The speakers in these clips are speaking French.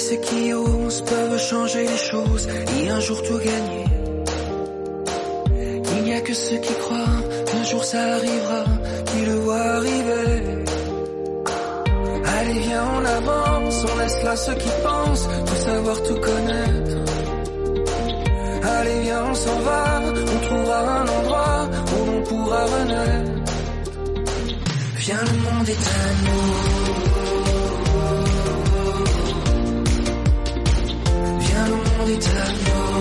ceux qui osent peuvent changer les choses et un jour tout gagner. Il n'y a que ceux qui croient qu'un jour ça arrivera, qui le voient arriver. Allez viens on avance, on laisse là ceux qui pensent tout savoir, tout connaître. Allez viens on s'en va, on trouvera un endroit où l'on pourra renaître. Viens le monde est à nous. Viens le monde est à nous.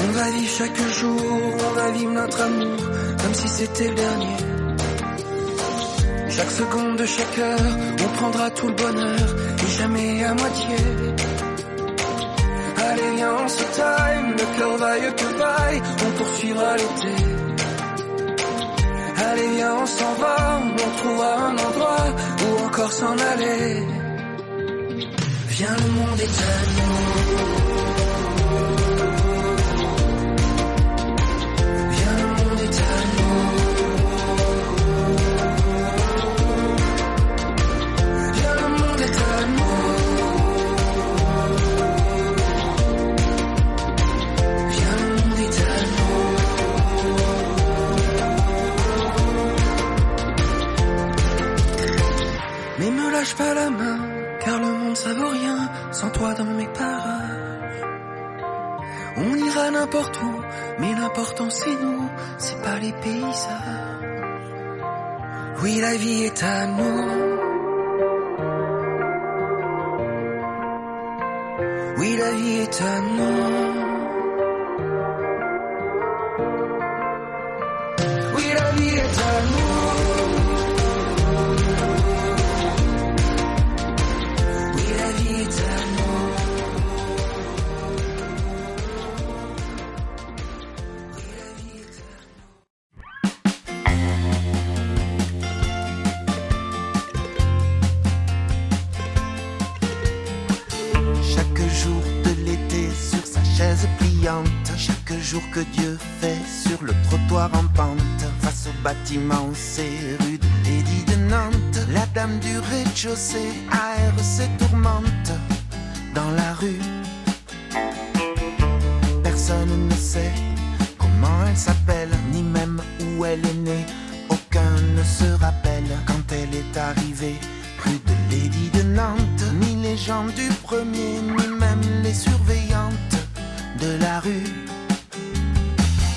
On va vivre chaque jour, on va vivre notre amour comme si c'était le dernier. Chaque seconde de chaque heure, on prendra tout le bonheur et jamais à moitié. Allez viens on se time, le cœur vaille que vaille, on poursuivra l'été. Allez viens on s'en va, on trouvera un endroit où encore s'en aller. Viens le monde est à nous. Viens le monde est à nous. Viens le monde est à nous. Viens le monde est à nous. Mais me lâche pas la main, car le monde ça vaut rien sans toi dans mes parages. On ira n'importe où, mais l'important c'est nous, c'est pas les paysages. Oui la vie est à nous. Oui la vie est à nous. Oui la vie est à nous. Chaque jour que Dieu fait sur le trottoir en pente, face au bâtiment, c'est rue de Lady de Nantes. La dame du rez-de-chaussée aère ses tourmentes dans la rue. Personne ne sait comment elle s'appelle, ni même où elle est née. Aucun ne se rappelle quand elle est arrivée rue de Lady de Nantes. Ni les gens du premier, ni même les surveillantes de la rue.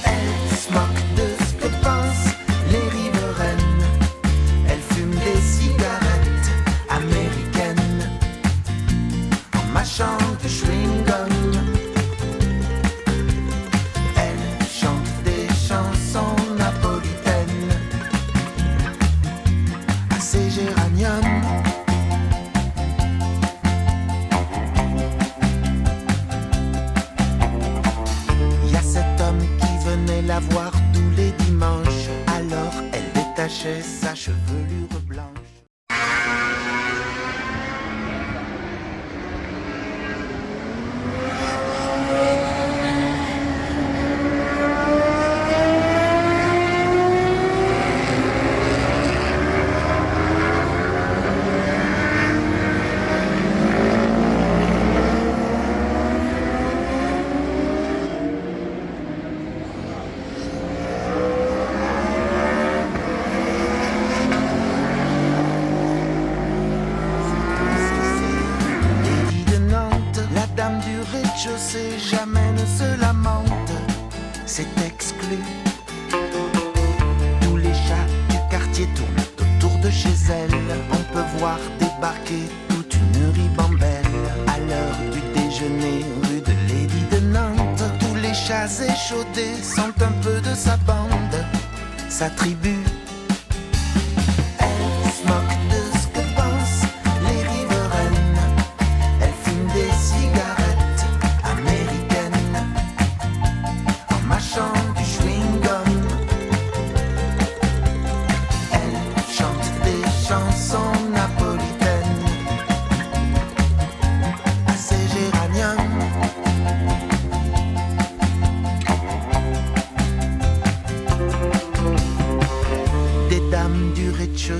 Elle se moque de ce que pensent les riveraines. Elle fume des cigarettes américaines en mâchant du chewing-gum. Elle chante des chansons napolitaines à ses géraniums. La voir tous les dimanches, alors elle détachait sa chevelure blanche. Je sais, jamais ne se lamente, c'est exclu. Tous les chats du quartier tournent autour de chez elle. On peut voir débarquer toute une ribambelle à l'heure du déjeuner, rue de Lady de Nantes. Tous les chats échaudés sont un peu de sa bande, sa tribu. Elle se moque de ce que pensent les riveraines. Elle fume des cigarettes mâchant du chewing-gum. Elle chante des chansons napolitaines à ses géraniums.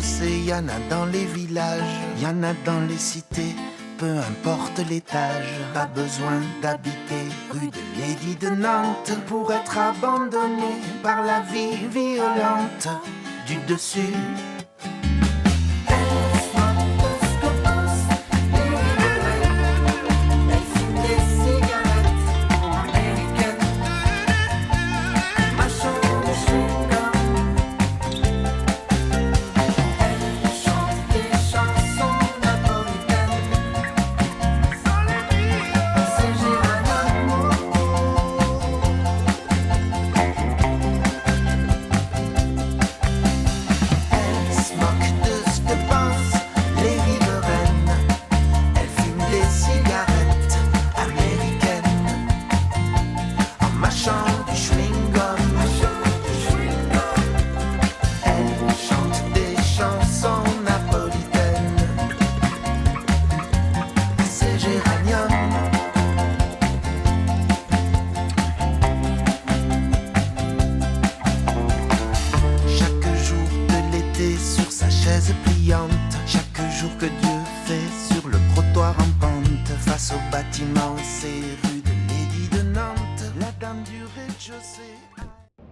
rez-de-chaussée, y en a dans les villages, y en a dans les cités. Peu importe l'étage, pas besoin d'habiter rue de Lady de Nantes pour être abandonné par la vie violente du dessus.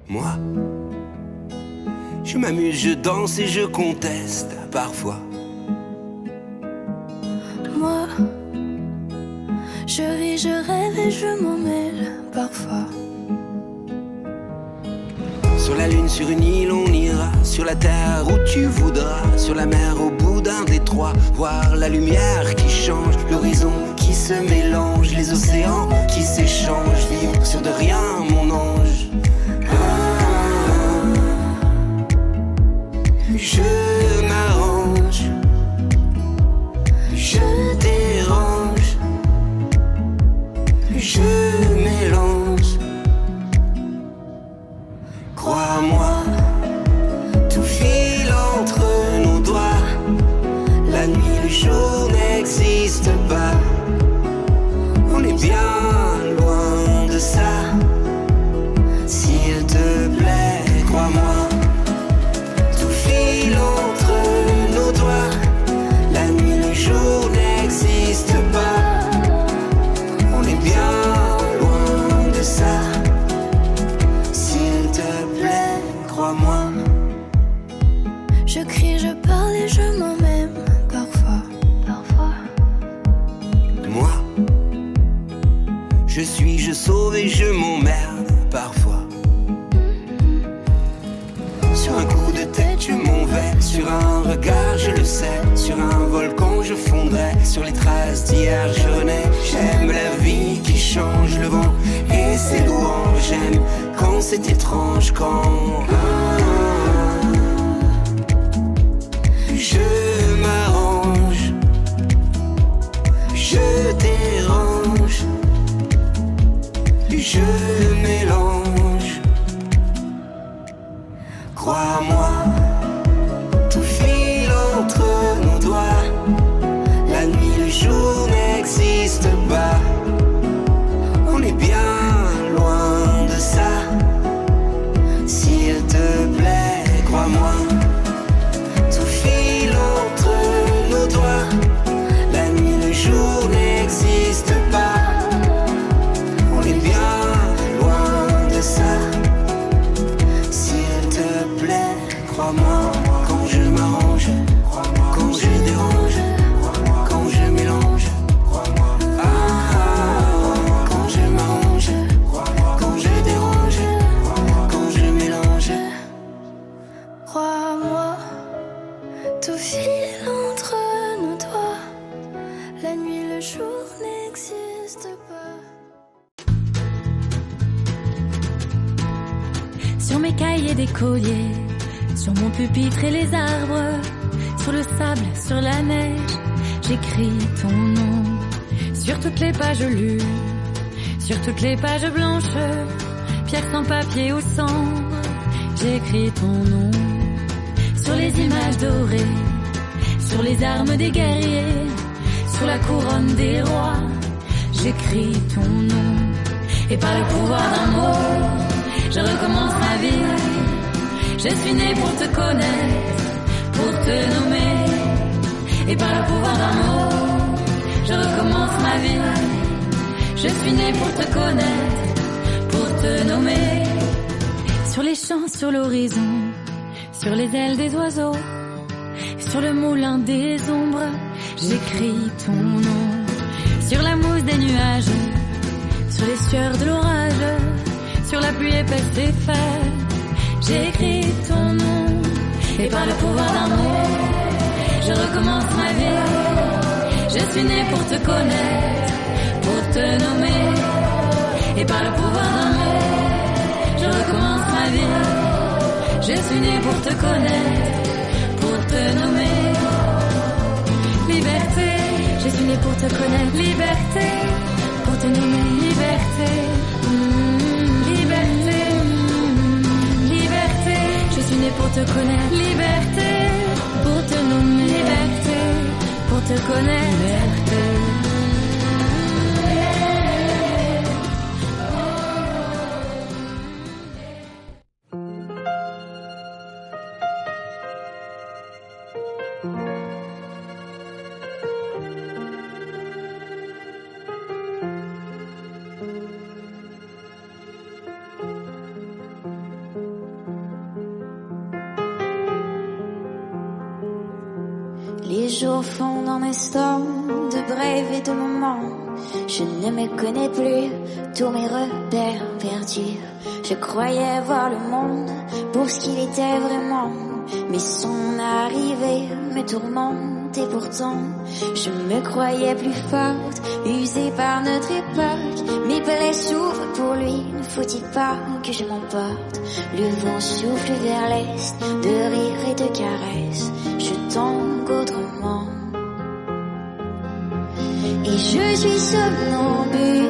Moi, je m'amuse, je danse et je conteste parfois. Moi, je ris, je rêve et je m'en mêle parfois. Sur la lune, sur une île, on ira. Sur la terre où tu voudras. Sur la mer, au bout d'un détroit. Voir la lumière qui change, l'horizon qui se mélange, les océans qui s'échangent. Vivre sur de rien, mon ange. Je m'arrange, je dérange, je mélange. Crois-moi, tout file entre nos doigts. La nuit, le jour n'existe pas. On est bien loin de ça. S'il te plaît, crois-moi. Tout file entre nos doigts. La nuit, le jour n'existe pas. On est bien loin de ça. S'il te plaît, crois-moi. Je crie, je parle et je m'en même parfois. Moi, je suis, je sauve et je m'emmerde parfois. Sur un coup de tête, je m'en vais. Sur un regard, je le sais. Sur un volcan, je fondrai. Sur les traces d'hier, je renais. J'aime la vie qui change, le vent et ses louanges. J'aime quand c'est étrange, quand je m'arrange, je dérange, je mélange. Crois-moi, tout file entre nos doigts. La nuit, le jour n'existe pas. On est bien loin de ça. S'il te plaît, crois-moi. Tout file entre nos doigts. La nuit, le jour n'existe pas. On est bien loin de ça. S'il te plaît, crois-moi. Quand je m'arrange, quand je dérange, quand je mélange. Quand je m'arrange, quand je dérange, quand je mélange. Crois-moi, tout file entre nos doigts. La nuit, le jour n'existe pas. Sur mes cahiers d'écolier, sur mon pupitre et les arbres, sur le sable, sur la neige, j'écris ton nom. Sur toutes les pages lues, sur toutes les pages blanches, pierre sans papier ou cendre, j'écris ton nom. Sur les images dorées, sur les armes des guerriers, sur la couronne des rois, j'écris ton nom. Et par le pouvoir d'un mot, je recommence ma vie. Je suis née pour te connaître, pour pour te nommer. Et par le pouvoir d'un mot, je recommence ma vie. Je suis née pour te connaître, pour te nommer. Sur les champs, sur l'horizon, sur les ailes des oiseaux, sur le moulin des ombres, j'écris ton nom. Sur la mousse des nuages, sur les sueurs de l'orage, sur la pluie épaisse et faite, j'écris ton nom. Et par le pouvoir d'un mot, je recommence ma vie. Je suis née pour te connaître, pour te nommer. Et par le pouvoir d'un mot, je recommence ma vie. Je suis née pour te connaître, pour te nommer. Liberté, je suis née pour te connaître. Liberté, pour te nommer. Liberté, liberté, liberté. Je suis née pour te connaître. Liberté, pour te nommer. Liberté, pour te connaître. Liberté. Les jours fondent en instants de brèves et de moments. Je ne me connais plus, tous mes repères perdus. Je croyais voir le monde pour ce qu'il était vraiment, mais son arrivée me tourmente et pourtant je me croyais plus forte, usée par notre époque. Mes plaies s'ouvrent pour lui, ne faut-il pas que je m'emporte? Le vent souffle vers l'est, de rire et de caresses, je tangue autrement. Et je suis somnambule,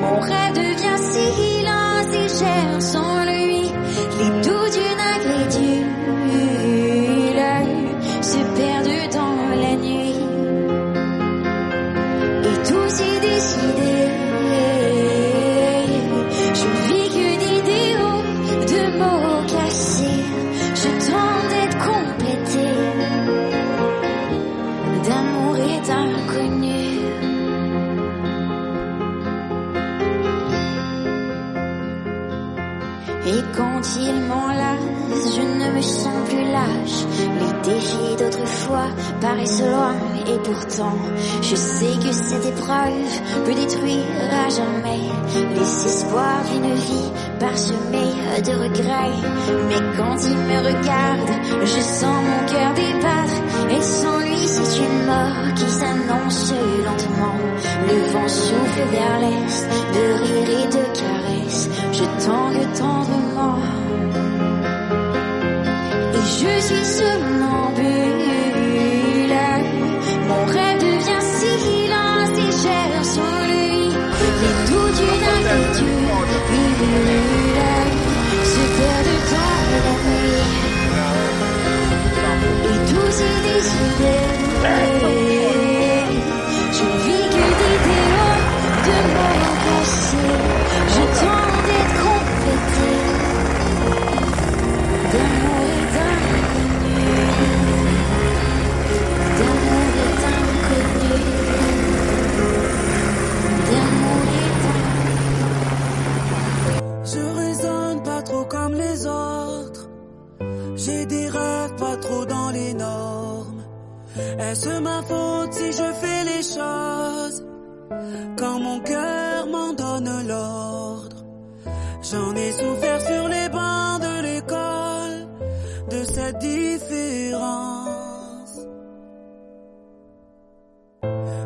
mon rêve devient silence et j'erre sans lui. Les doux d'une incrédule se perdent dans la nuit. Et tout s'est décidé, je vis que d'idéaux, de mots cassés. Je tente d'être complété d'amour et d'inconnu. Et quand il m'enlace, je ne me sens plus lâche. Les défis d'autrefois paraissent loin et pourtant je sais que cette épreuve peut détruire à jamais les espoirs d'une vie parsemée de regrets. Mais quand il me regarde, je sens mon cœur débattre. Et sans lui c'est une mort qui s'annonce lentement. Le vent souffle vers l'est, de rire et de caresses, je tangue tendrement. Et je suis somnambule, mon rêve devient silence et j'erre sans lui. Les doux d'une inquiétude se perdent dans la nuit. Et tout s'est décidé, je vis que d'idéaux, de mots cassés. Je tente d'être complété d'amour et d'inconnu, d'amour et d'inconnu, d'amour et d'inconnu. Je raisonne pas trop comme les autres. J'ai des rêves pas trop dans les normes. Est-ce ma faute si je fais les choses quand mon cœur m'en donne l'ordre? J'en ai souffert sur les bancs de l'école, de cette différence.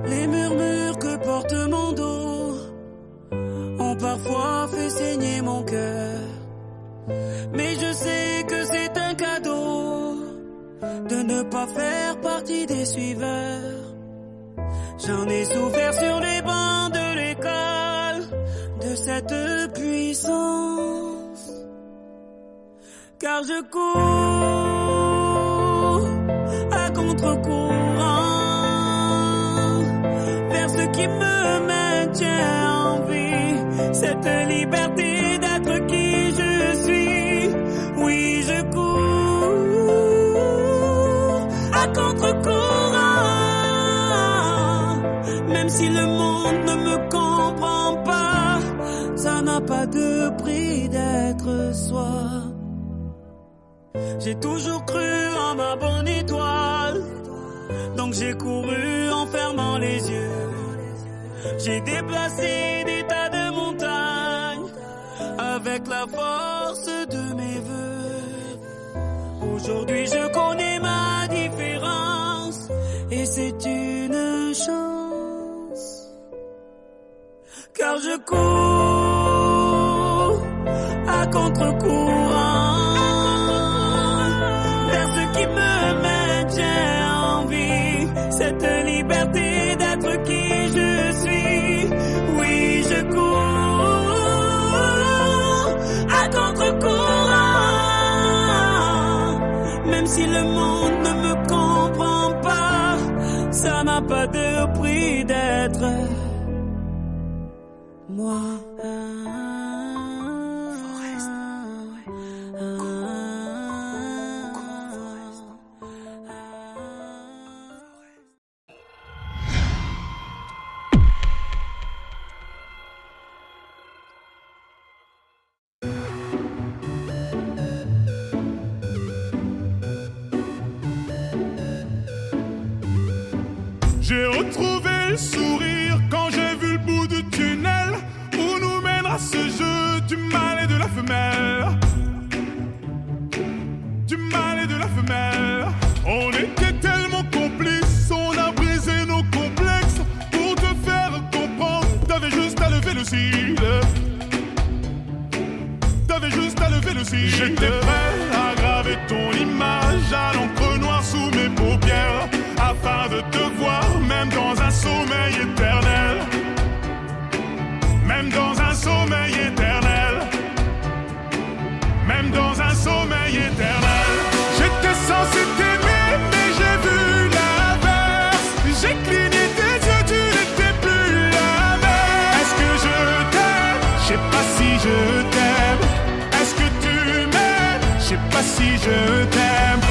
Les murmures que porte mon dos ont parfois fait saigner mon cœur. Mais je sais que c'est un cadeau de ne pas faire partie des suiveurs. J'en ai souffert sur les bancs de l'école, de cette puissance. Car je cours à contre-courant vers ce qui me maintient en vie, cette liberté d'être qui je suis. Oui, je cours de prix d'être soi. J'ai toujours cru en ma bonne étoile, donc j'ai couru en fermant les yeux. J'ai déplacé des tas de montagnes avec la force de mes voeux. Aujourd'hui je connais ma différence et c'est une chance, car je cours à contre-courant vers ce qui me maintient en vie, cette liberté d'être qui je suis. Oui, je cours à contre-courant, même si le monde ne me comprend pas, ça n'a pas de prix d'être moi. J'ai retrouvé le sourire quand j'ai vu le bout du tunnel où nous mènera ce jeu du mâle et de la femelle. Du mâle et de la femelle. On était tellement complices, on a brisé nos complexes pour te faire comprendre. T'avais juste à lever le cil. T'avais juste à lever le cil. J'étais prêt à graver ton image à l'encre noire sous mes paupières, afin de te voir, même dans un sommeil éternel. Même dans un sommeil éternel. Même dans un sommeil éternel. J'étais censé t'aimer, mais j'ai vu l'inverse. J'ai cligné tes yeux, tu n'étais plus la même. Est-ce que je t'aime? Je sais pas si je t'aime. Est-ce que tu m'aimes? Je sais pas si je t'aime.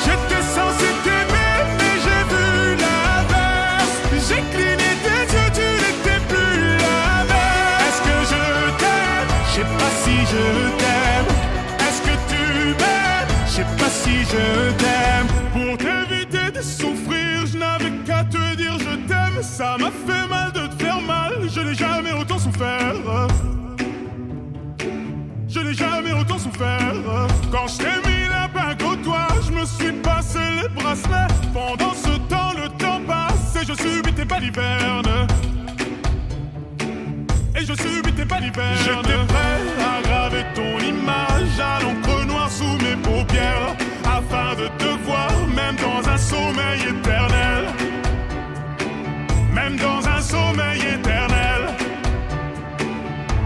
J'étais censé t'aimer, mais j'ai vu l'inverse. J'ai cligné tes yeux, tu n'étais plus la même. Est-ce que je t'aime? Je sais pas si je t'aime. Est-ce que tu m'aimes? Je sais pas si je t'aime. Pour t'éviter de souffrir, je n'avais qu'à te dire je t'aime. Ça m'a fait mal de te faire mal, je n'ai jamais autant souffert. Je n'ai jamais autant souffert. Quand je t'ai mis la bague au doigt, je me suis passé les bracelets. Pendant ce temps, le temps passe et je subis tes balivernes. Et je subis tes balivernes. J'étais prêt à graver ton image à l'encre noire sous mes paupières, afin de te voir, même dans un sommeil éternel. Même dans un sommeil éternel.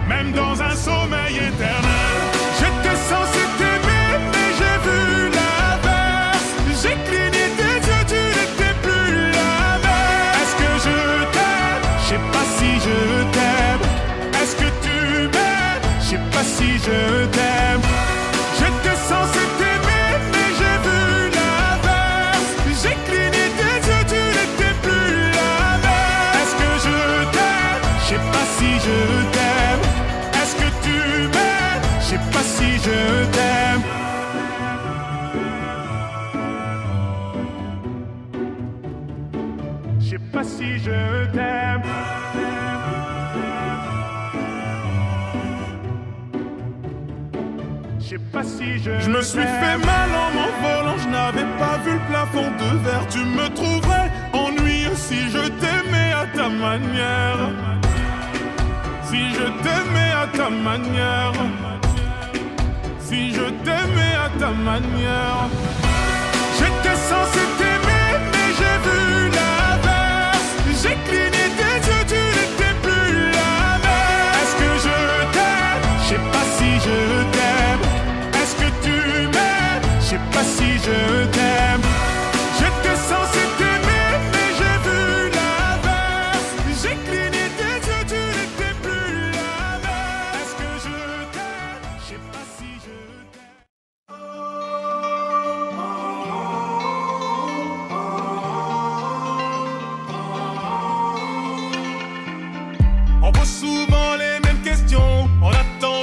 Même dans un sommeil éternel. J'étais censé t'aimer, mais j'ai vu l'inverse. J'ai cligné tes yeux, tu n'étais plus la même. Est-ce que je t'aime? Je sais pas si je t'aime. Est-ce que tu m'aimes? Je sais pas si je t'aime. J'étais censé t'aimer, mais j'ai vu l'inverse. J'ai cligné tes yeux, tu n'étais plus la même. Est-ce que je t'aime? Je sais pas si je t'aime. Est-ce que tu m'aimes? Je sais pas si je t'aime. Je sais pas si je t'aime. Je sais pas si je me suis fait mal en m'envolant, je n'avais pas vu le plafond de verre. Tu me trouverais ennuyeux si je t'aimais à ta manière. Si je t'aimais à ta manière. Si je t'aimais à ta manière. J'étais censé t'aimer, mais j'ai vu l'inverse. J'ai cligné tes yeux, tu n'étais plus la même. Est-ce que je t'aime? Je sais pas si je t'aime. Est-ce que tu m'aimes? Je sais pas si je t'aime. J'étais censé t'aimer, mais j'ai vu l'inverse. J'ai cligné tes yeux, tu n'étais plus la même. Est-ce que je t'aime? Je sais pas si je t'aime. On pose souvent les mêmes questions, on attend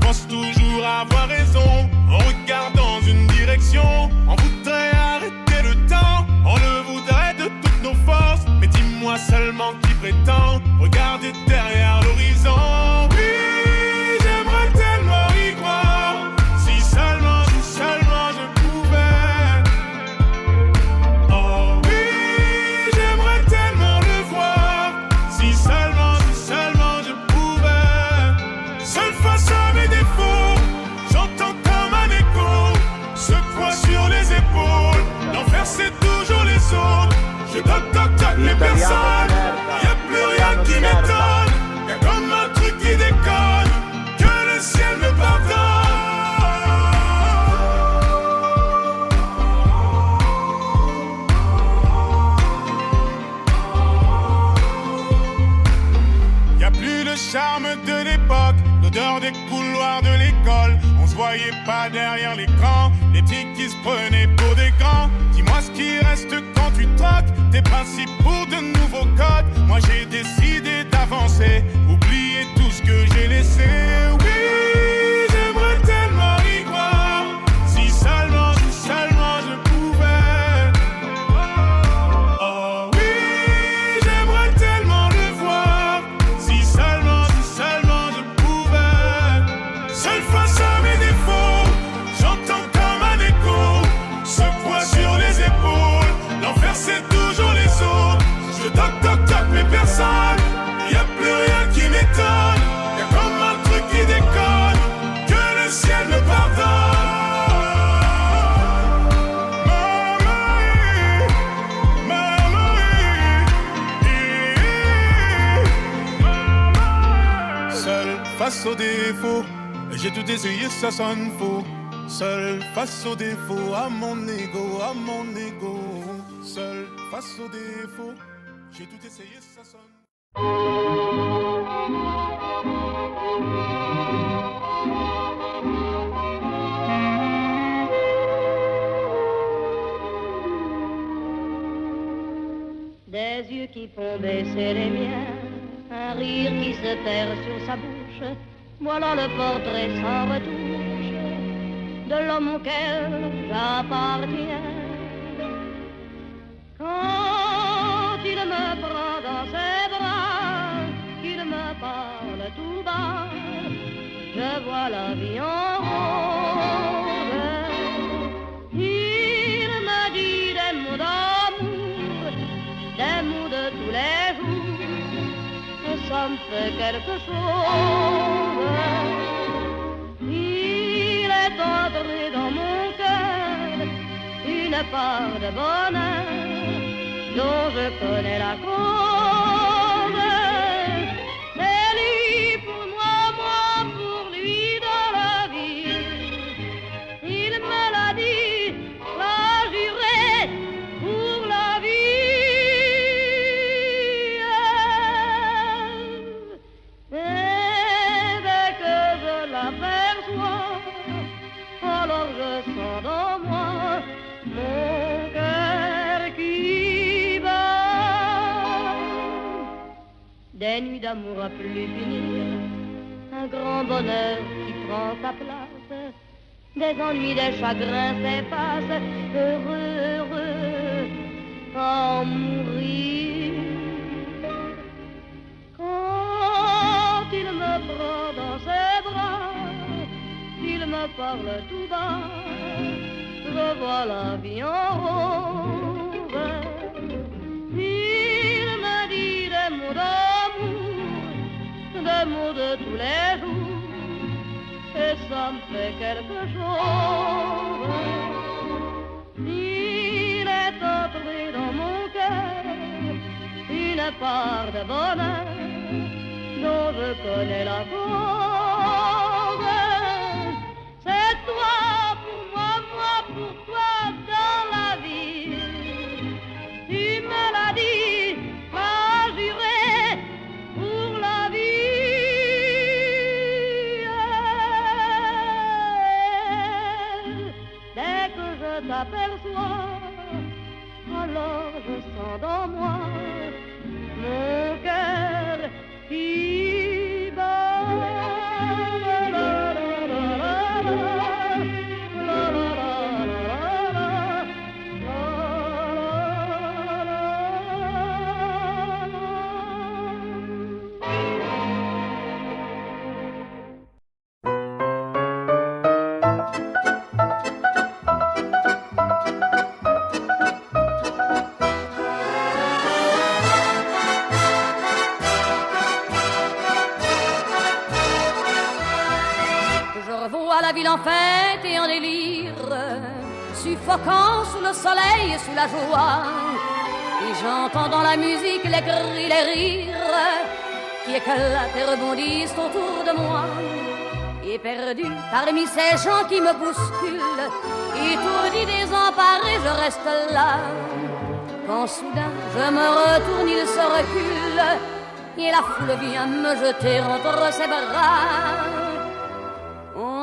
pense toujours avoir raison. On regarde dans une direction, on voudrait arrêter le temps, on le voudrait de toutes nos forces. Mais dis-moi seulement qui prétend regarder derrière l'horizon. Oui, j'aimerais tellement y croire, si seulement je pouvais. Oh oui, j'aimerais tellement le voir, si seulement je pouvais. Seul face à mes défauts, j'entends comme un écho, ce poids sur les épaules. L'enfer c'est toujours les autres. Je toc les personnes, y'a plus rien qui m'étonne. Y'a comme un truc qui déconne, que le ciel me pardonne. Y'a plus le charme de l'époque, l'odeur des couloirs de l'école. On se voyait pas derrière l'écran, les petits qui se prenaient pour des grands. Dis-moi ce qui reste quand tu troques tes principes pour de nouveaux codes. Moi j'ai décidé d'avancer, oublier tout ce que j'ai laissé. Oui, j'aimerais tellement y croire, si seulement je pouvais. Oh oui, j'aimerais tellement le voir, si seulement je pouvais. Seul face à mes défauts, j'entends comme un écho, ce poids sur les épaules. L'enfer c'est toujours les autres. Je toc mes personnes, y'a plus rien qui m'étonne. Y'a comme un truc qui déconne, que le ciel me pardonne. Seul face aux défauts, j'ai tout essayé, ça sonne faux. Seul face aux défauts, à mon ego. Seul face aux défauts, j'ai tout essayé, ça sonne. Des yeux qui font baisser les miens, un rire qui se perd sur sa bouche. Voilà le portrait sans retouche de l'homme auquel j'appartiens. Quand il me prend dans ses bras, qu'il me parle tout bas, je vois la vie en rose. Il me dit des mots d'amour, des mots de tous les jours, et ça me fait quelque chose. Il est entré dans mon cœur une part de bonheur dont je connais la cause. C'est lui pour moi, moi pour lui dans la vie. Il me l'a dit, l'a juré pour la vie. Et dès que je l'aperçois, alors je sens dans moi mon cœur qui bat. Des nuits d'amour à plus finir, un grand bonheur qui prend sa place, des ennuis, des chagrins s'effacent, heureux, heureux, à en mourir. Quand il me prend dans ses bras, il me parle tout bas, je vois la vie en rose. Il me dit des mots d'amour, des mots de tous les jours, et ça me fait quelque chose. Il est entré dans mon cœur une part de bonheur dont je connais la cause. C'est toi pour moi, moi pour toi dans la vie. Tu me l'as dit, m'as juré pour la vie. Dès que je t'aperçois, alors je sens dans moi mon cœur qui bat. la ville en fête et en délire, suffocant sous le soleil et sous la joie. Et j'entends dans la musique les cris, les rires qui éclatent et rebondissent autour de moi. Et perdu parmi ces gens qui me bousculent, étourdi, désemparé, je reste là. Quand soudain je me retourne, il se recule, et la foule vient me jeter entre ses bras.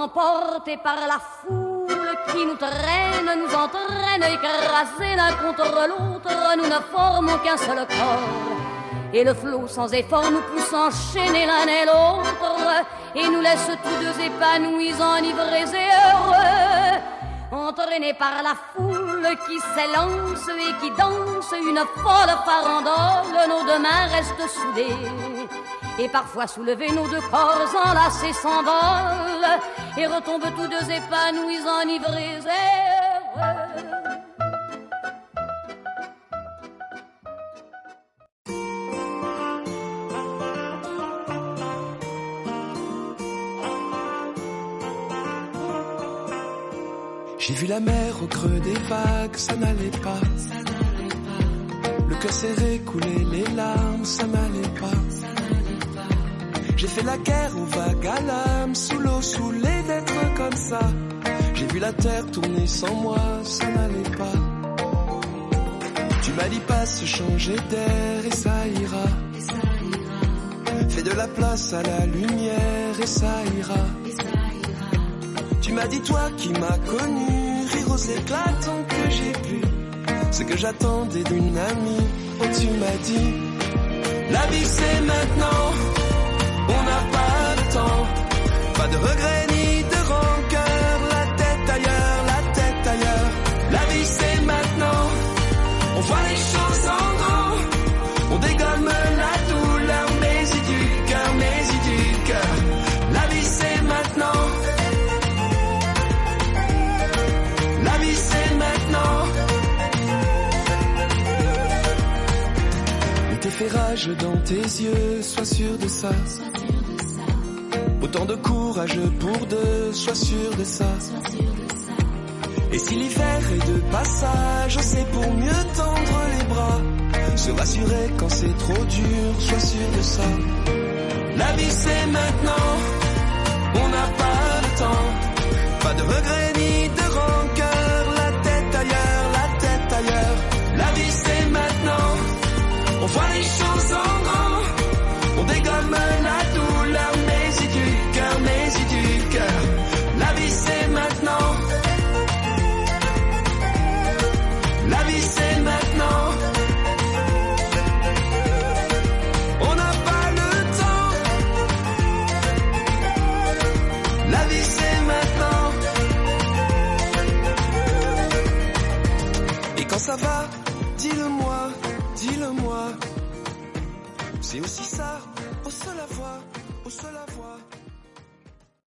Emportés par la foule qui nous traîne, nous entraîne, écrasés l'un contre l'autre, nous ne formons qu'un seul corps. Et le flot sans effort nous pousse enchaîner l'un et l'autre, et nous laisse tous deux épanouis, enivrés et heureux. Entraînés par la foule qui s'élance et qui danse une folle farandole, nos deux mains restent soudées. Et parfois soulevés, nos deux corps enlacés s'envolent et retombent tous deux épanouis, enivrés et heureux. J'ai vu la mer au creux des vagues, ça n'allait pas. Le cœur serré, couler les larmes, ça n'allait pas. J'ai fait la guerre aux vagues à l'âme, sous l'eau, saoulé d'être comme ça. J'ai vu la terre tourner sans moi, ça n'allait pas. Tu m'as dit passe, changer d'air et ça ira. Fais de la place à la lumière et ça ira. Tu m'as dit toi qui m'as connu, rire aux éclatants que j'ai pu. Ce que j'attendais d'une amie, oh tu m'as dit, la vie c'est maintenant, on n'a pas le temps. Pas de regrets ni de rancœur, la tête ailleurs. La vie c'est maintenant, on voit les choses en grand. On dégomme la douleur, mais y du cœur. La vie c'est maintenant. La vie c'est maintenant. Et tes fait rage dans tes yeux, sois sûr de ça. Autant de courage pour deux, sois sûr de ça. Et si l'hiver est de passage, c'est pour mieux tendre les bras. Se rassurer quand c'est trop dur, sois sûr de ça. La vie c'est maintenant, on n'a pas le temps. Pas de regrets ni de rancœur, la tête ailleurs. La vie c'est maintenant, on voit les choses en grand. On dégomme la douleur, mais y du cœur. La vie c'est maintenant. La vie c'est maintenant. On n'a pas le temps. La vie c'est maintenant. Et quand ça va, dis-le moi. C'est aussi ça, au seul à voir.